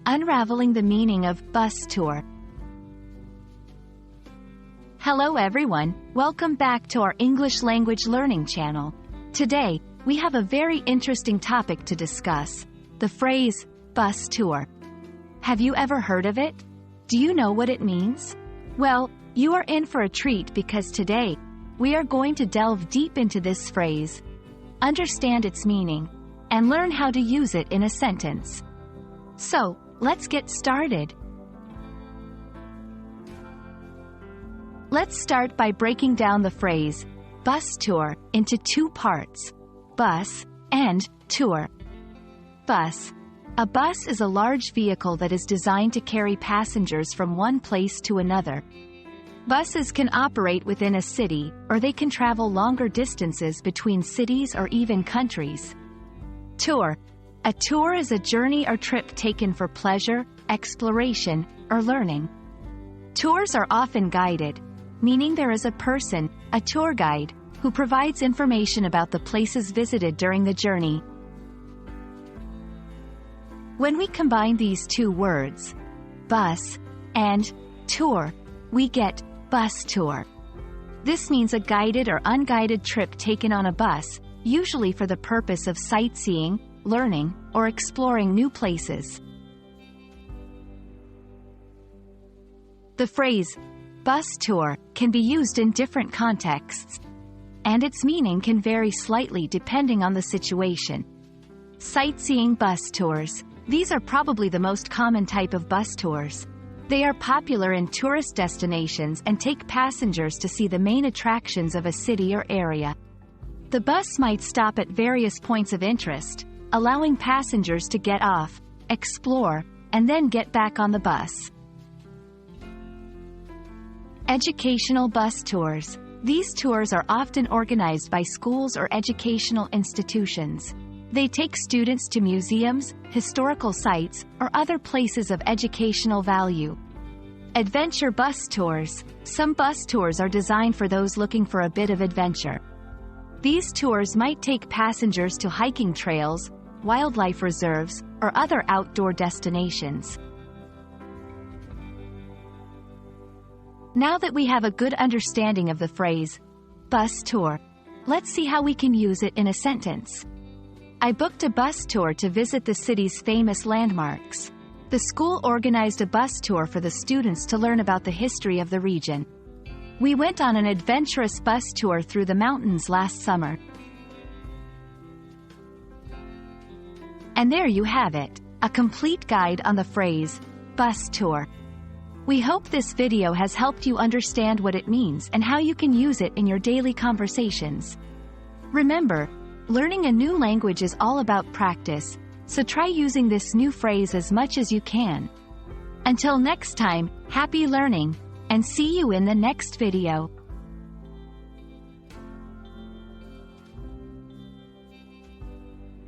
Unraveling the meaning of bus tour. Hello everyone, welcome back to our English language learning channel. Today, we have a very interesting topic to discuss, the phrase, bus tour. Have you ever heard of it? Do you know what it means? Well, you are in for a treat because today, we are going to delve deep into this phrase, understand its meaning, and learn how to use it in a sentence. So, let's get started. Let's start by breaking down the phrase, bus tour, into two parts, bus and tour. Bus. A bus is a large vehicle that is designed to carry passengers from one place to another. Buses can operate within a city, or they can travel longer distances between cities or even countries. Tour. A tour is a journey or trip taken for pleasure, exploration, or learning. Tours are often guided, meaning there is a person, a tour guide, who provides information about the places visited during the journey. When we combine these two words, bus and tour, we get bus tour. This means a guided or unguided trip taken on a bus, usually for the purpose of sightseeing, learning, or exploring new places. The phrase, bus tour, can be used in different contexts, and its meaning can vary slightly depending on the situation. Sightseeing bus tours. These are probably the most common type of bus tours. They are popular in tourist destinations and take passengers to see the main attractions of a city or area. The bus might stop at various points of interest, allowing passengers to get off, explore, and then get back on the bus. Educational bus tours. These tours are often organized by schools or educational institutions. They take students to museums, historical sites, or other places of educational value. Adventure bus tours. Some bus tours are designed for those looking for a bit of adventure. These tours might take passengers to hiking trails, wildlife reserves, or other outdoor destinations. Now that we have a good understanding of the phrase, bus tour, let's see how we can use it in a sentence. I booked a bus tour to visit the city's famous landmarks. The school organized a bus tour for the students to learn about the history of the region. We went on an adventurous bus tour through the mountains last summer. And there you have it, a complete guide on the phrase, bus tour. We hope this video has helped you understand what it means and how you can use it in your daily conversations. Remember, learning a new language is all about practice, so try using this new phrase as much as you can. Until next time, happy learning, and see you in the next video.